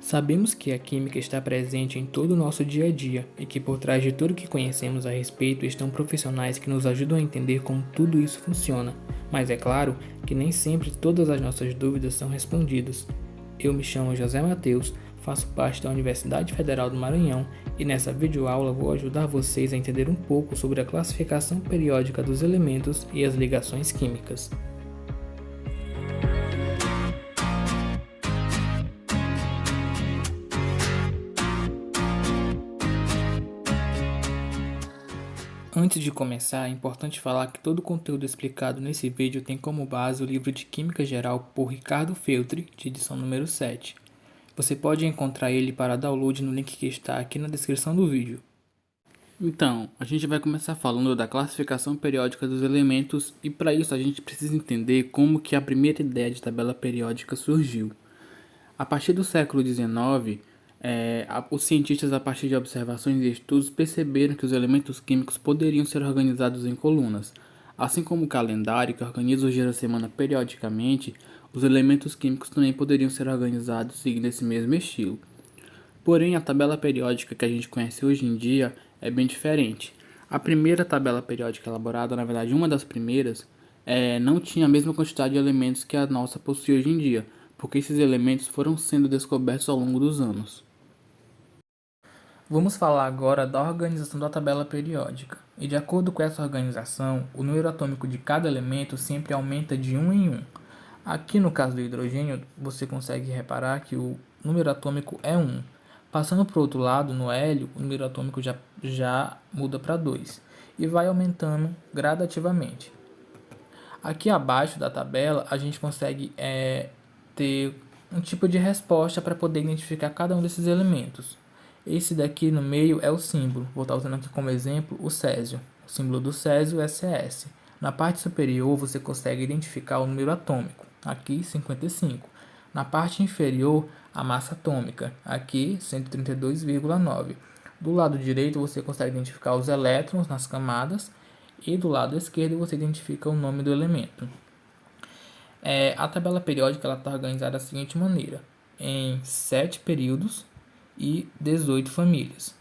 Sabemos que a química está presente em todo o nosso dia a dia e que por trás de tudo que conhecemos a respeito estão profissionais que nos ajudam a entender como tudo isso funciona, mas é claro que nem sempre todas as nossas dúvidas são respondidas. Eu me chamo José Mateus, faço parte da Universidade Federal do Maranhão e nessa videoaula vou ajudar vocês a entender um pouco sobre a classificação periódica dos elementos e as ligações químicas. Antes de começar, é importante falar que todo o conteúdo explicado nesse vídeo tem como base o livro de Química Geral por Ricardo Feltri, de edição número 7. Você pode encontrar ele para download no link que está aqui na descrição do vídeo. Então, a gente vai começar falando da classificação periódica dos elementos e para isso a gente precisa entender como que a primeira ideia de tabela periódica surgiu. A partir do século XIX, os cientistas, a partir de observações e estudos, perceberam que os elementos químicos poderiam ser organizados em colunas. Assim como o calendário, que organiza os dias da semana periodicamente, os elementos químicos também poderiam ser organizados seguindo esse mesmo estilo. Porém, a tabela periódica que a gente conhece hoje em dia é bem diferente. A primeira tabela periódica elaborada, na verdade uma das primeiras, não tinha a mesma quantidade de elementos que a nossa possui hoje em dia, porque esses elementos foram sendo descobertos ao longo dos anos. Vamos falar agora da organização da tabela periódica. E de acordo com essa organização, o número atômico de cada elemento sempre aumenta de 1 em 1. Aqui no caso do hidrogênio, você consegue reparar que o número atômico é 1. Passando para o outro lado, no hélio, o número atômico já muda para 2 e vai aumentando gradativamente. Aqui abaixo da tabela, a gente consegue ter um tipo de resposta para poder identificar cada um desses elementos. Esse daqui no meio é o símbolo. Vou estar usando aqui como exemplo o césio. O símbolo do césio é Cs. Na parte superior você consegue identificar o número atômico. Aqui 55. Na parte inferior a massa atômica. Aqui 132,9. Do lado direito você consegue identificar os elétrons nas camadas. E do lado esquerdo você identifica o nome do elemento. A tabela periódica está organizada da seguinte maneira. Em 7 períodos e 18 famílias.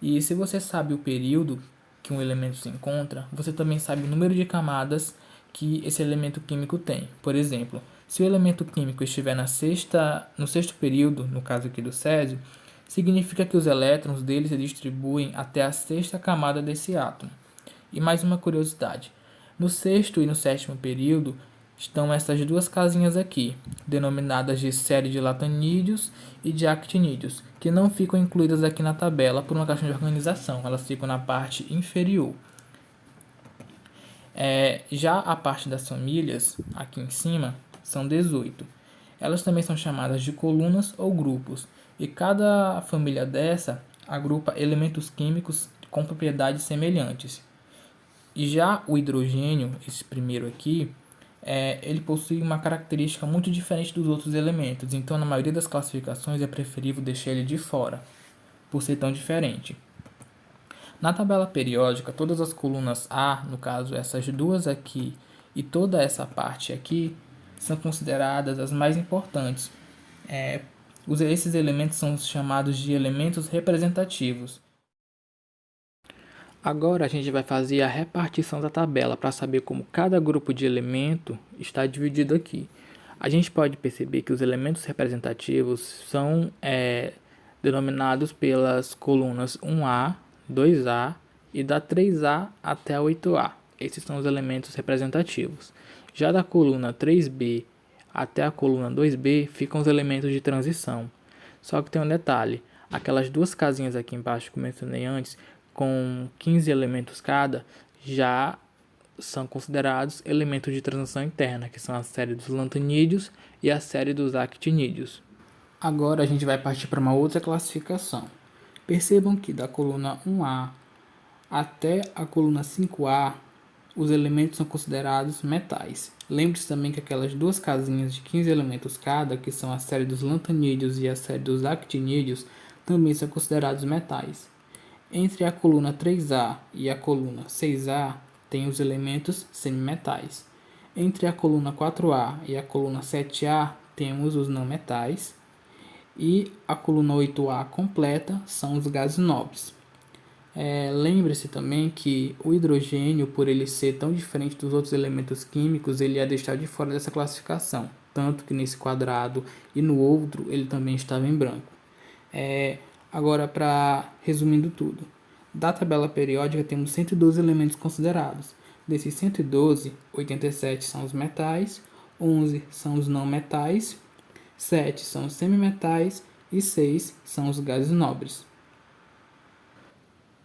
E se você sabe o período que um elemento se encontra, você também sabe o número de camadas que esse elemento químico tem. Por exemplo, se o elemento químico estiver no sexto período, no caso aqui do césio, significa que os elétrons dele se distribuem até a sexta camada desse átomo. E mais uma curiosidade, no sexto e no sétimo período estão essas duas casinhas aqui, denominadas de série de latanídeos e de actinídeos, que não ficam incluídas aqui na tabela por uma questão de organização, elas ficam na parte inferior. Já a parte das famílias, aqui em cima, são 18. Elas também são chamadas de colunas ou grupos, e cada família dessa agrupa elementos químicos com propriedades semelhantes. E já o hidrogênio, esse primeiro aqui, ele possui uma característica muito diferente dos outros elementos, então na maioria das classificações é preferível deixar ele de fora, por ser tão diferente. Na tabela periódica, todas as colunas A, no caso essas duas aqui, e toda essa parte aqui, são consideradas as mais importantes. Esses elementos são chamados de elementos representativos. Agora a gente vai fazer a repartição da tabela para saber como cada grupo de elemento está dividido aqui. A gente pode perceber que os elementos representativos são denominados pelas colunas 1A, 2A e da 3A até a 8A. Esses são os elementos representativos. Já da coluna 3B até a coluna 2B ficam os elementos de transição. Só que tem um detalhe, aquelas duas casinhas aqui embaixo que eu mencionei antes, com 15 elementos cada, já são considerados elementos de transição interna, que são a série dos lantanídeos e a série dos actinídeos. Agora a gente vai partir para uma outra classificação. Percebam que da coluna 1A até a coluna 5A, os elementos são considerados metais. Lembre-se também que aquelas duas casinhas de 15 elementos cada, que são a série dos lantanídeos e a série dos actinídeos, também são considerados metais. Entre a coluna 3A e a coluna 6A tem os elementos semimetais. Entre a coluna 4A e a coluna 7A temos os não metais. E a coluna 8A completa são os gases nobres. Lembre-se também que o hidrogênio, por ele ser tão diferente dos outros elementos químicos, ele é deixado de fora dessa classificação, tanto que nesse quadrado e no outro ele também estava em branco. Agora, resumindo tudo, da tabela periódica temos 112 elementos considerados. Desses 112, 87 são os metais, 11 são os não metais, 7 são os semimetais e 6 são os gases nobres.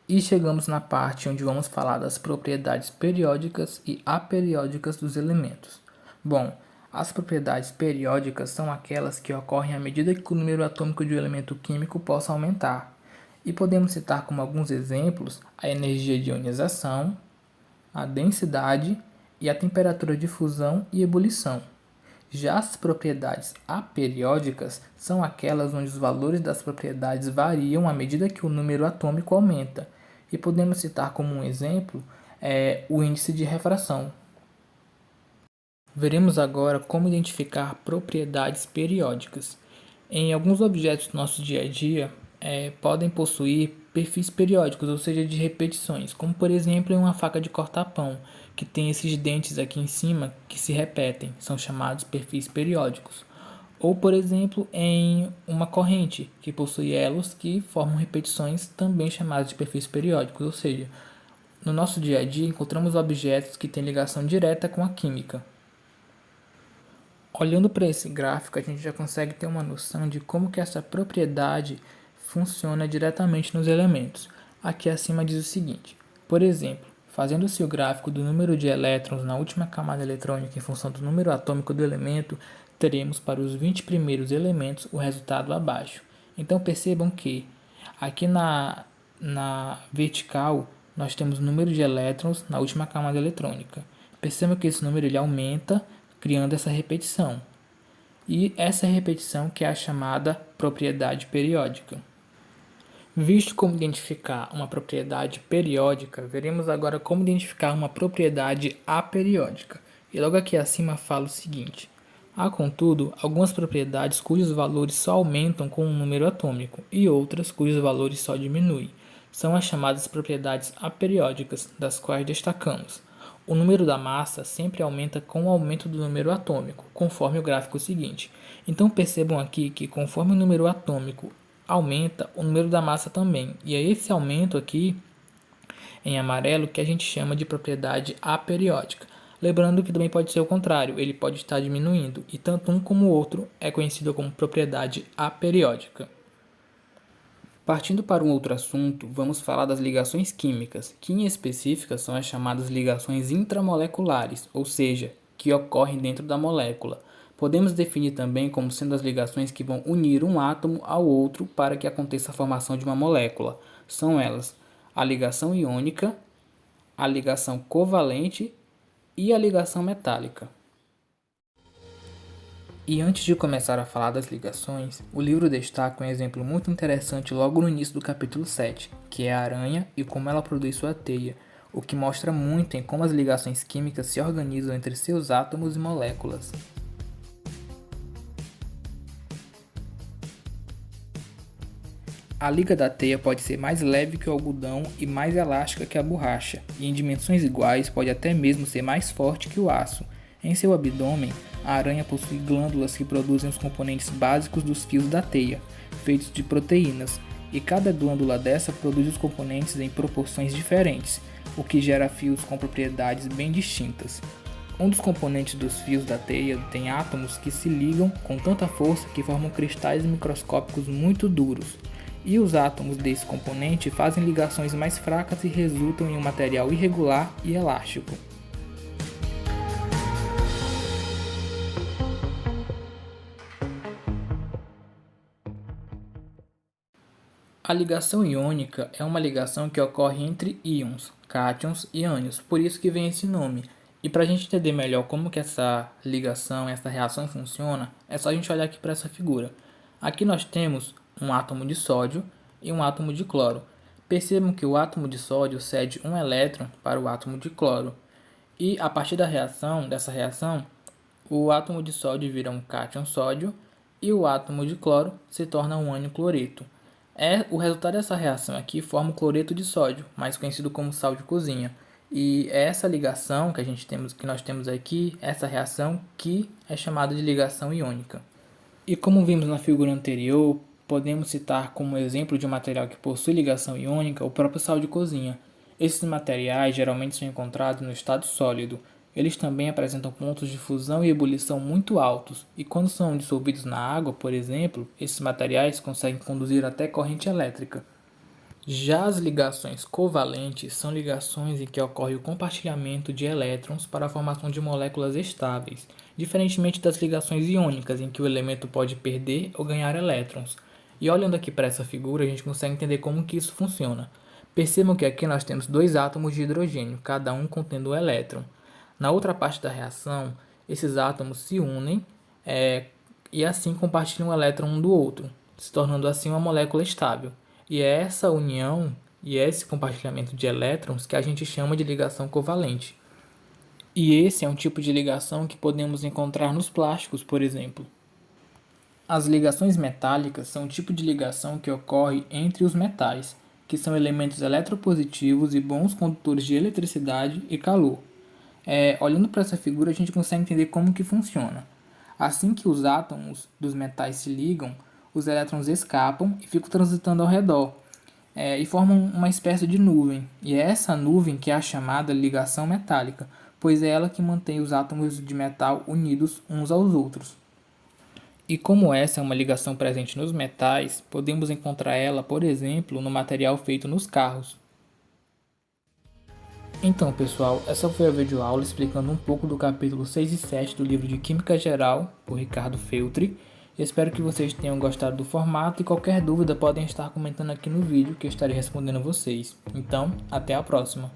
E chegamos na parte onde vamos falar das propriedades periódicas e aperiódicas dos elementos. Bom, as propriedades periódicas são aquelas que ocorrem à medida que o número atômico de um elemento químico possa aumentar. E podemos citar como alguns exemplos a energia de ionização, a densidade e a temperatura de fusão e ebulição. Já as propriedades aperiódicas são aquelas onde os valores das propriedades variam à medida que o número atômico aumenta. E podemos citar como um exemplo o índice de refração. Veremos agora como identificar propriedades periódicas. Em alguns objetos do nosso dia a dia, podem possuir perfis periódicos, ou seja, de repetições, como por exemplo em uma faca de cortar pão, que tem esses dentes aqui em cima que se repetem, são chamados perfis periódicos. Ou por exemplo em uma corrente, que possui elos que formam repetições, também chamadas de perfis periódicos, ou seja, no nosso dia a dia encontramos objetos que têm ligação direta com a química. Olhando para esse gráfico, a gente já consegue ter uma noção de como que essa propriedade funciona diretamente nos elementos. Aqui acima diz o seguinte: por exemplo, fazendo-se o gráfico do número de elétrons na última camada eletrônica em função do número atômico do elemento, teremos para os 20 primeiros elementos o resultado abaixo. Então percebam que aqui na vertical nós temos o número de elétrons na última camada eletrônica. Percebam que esse número ele aumenta, criando essa repetição. E essa repetição que é a chamada propriedade periódica. Visto como identificar uma propriedade periódica, veremos agora como identificar uma propriedade aperiódica. E logo aqui acima fala o seguinte: há, contudo, algumas propriedades cujos valores só aumentam com um número atômico e outras cujos valores só diminuem. São as chamadas propriedades aperiódicas, das quais destacamos: o número da massa sempre aumenta com o aumento do número atômico, conforme o gráfico seguinte. Então percebam aqui que conforme o número atômico aumenta, o número da massa também. E é esse aumento aqui, em amarelo, que a gente chama de propriedade aperiódica. Lembrando que também pode ser o contrário, ele pode estar diminuindo, e tanto um como o outro é conhecido como propriedade aperiódica. Partindo para um outro assunto, vamos falar das ligações químicas, que em específica são as chamadas ligações intramoleculares, ou seja, que ocorrem dentro da molécula. Podemos definir também como sendo as ligações que vão unir um átomo ao outro para que aconteça a formação de uma molécula. São elas a ligação iônica, a ligação covalente e a ligação metálica. E antes de começar a falar das ligações, o livro destaca um exemplo muito interessante logo no início do capítulo 7, que é a aranha e como ela produz sua teia, o que mostra muito em como as ligações químicas se organizam entre seus átomos e moléculas. A liga da teia pode ser mais leve que o algodão e mais elástica que a borracha, e em dimensões iguais pode até mesmo ser mais forte que o aço. Em seu abdômen, a aranha possui glândulas que produzem os componentes básicos dos fios da teia, feitos de proteínas, e cada glândula dessa produz os componentes em proporções diferentes, o que gera fios com propriedades bem distintas. Um dos componentes dos fios da teia tem átomos que se ligam com tanta força que formam cristais microscópicos muito duros. E os átomos desse componente fazem ligações mais fracas e resultam em um material irregular e elástico. A ligação iônica é uma ligação que ocorre entre íons, cátions e ânions, por isso que vem esse nome. E para a gente entender melhor como que essa ligação, essa reação funciona, é só a gente olhar aqui para essa figura. Aqui nós temos um átomo de sódio e um átomo de cloro. Percebam que o átomo de sódio cede um elétron para o átomo de cloro. E a partir dessa reação, o átomo de sódio vira um cátion sódio e o átomo de cloro se torna um ânion cloreto. O resultado dessa reação aqui forma o cloreto de sódio, mais conhecido como sal de cozinha. E é essa ligação que nós temos aqui, essa reação que é chamada de ligação iônica. E como vimos na figura anterior, podemos citar como exemplo de um material que possui ligação iônica o próprio sal de cozinha. Esses materiais geralmente são encontrados no estado sólido. Eles também apresentam pontos de fusão e ebulição muito altos, e quando são dissolvidos na água, por exemplo, esses materiais conseguem conduzir até corrente elétrica. Já as ligações covalentes são ligações em que ocorre o compartilhamento de elétrons para a formação de moléculas estáveis, diferentemente das ligações iônicas, em que o elemento pode perder ou ganhar elétrons. E olhando aqui para essa figura, a gente consegue entender como que isso funciona. Percebam que aqui nós temos dois átomos de hidrogênio, cada um contendo um elétron. Na outra parte da reação, esses átomos se unem e assim compartilham um elétron um do outro, se tornando assim uma molécula estável. E é essa união e esse compartilhamento de elétrons que a gente chama de ligação covalente. E esse é um tipo de ligação que podemos encontrar nos plásticos, por exemplo. As ligações metálicas são um tipo de ligação que ocorre entre os metais, que são elementos eletropositivos e bons condutores de eletricidade e calor. Olhando para essa figura, a gente consegue entender como que funciona. Assim que os átomos dos metais se ligam, os elétrons escapam e ficam transitando ao redor, e formam uma espécie de nuvem. E é essa nuvem que é a chamada ligação metálica, pois é ela que mantém os átomos de metal unidos uns aos outros. E como essa é uma ligação presente nos metais, podemos encontrar ela, por exemplo, no material feito nos carros. Então, pessoal, essa foi a videoaula explicando um pouco do capítulo 6 e 7 do livro de Química Geral, por Ricardo Feltri. Espero que vocês tenham gostado do formato e qualquer dúvida podem estar comentando aqui no vídeo que eu estarei respondendo a vocês. Então, até a próxima!